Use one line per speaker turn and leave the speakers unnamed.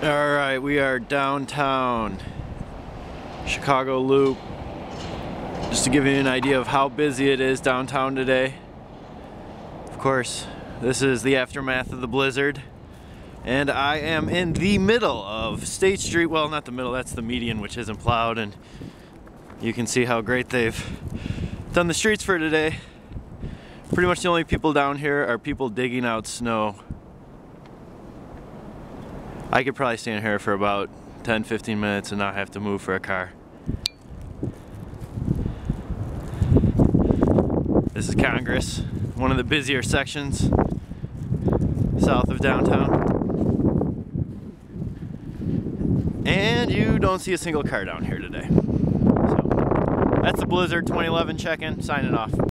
Alright, we are downtown Chicago Loop. Just to give you an idea of how busy it is downtown today. Of course, this is the aftermath of the blizzard. And I am in the middle of State Street. Well, not the middle, that's the median, which isn't plowed. And you can see how great they've done the streets for today. Pretty much the only people down here are people digging out snow. I could probably stand here for about 10-15 minutes and not have to move for a car. This is Congress, one of the busier sections south of downtown. And you don't see a single car down here today. So that's the Blizzard 2011 check-in, signing off.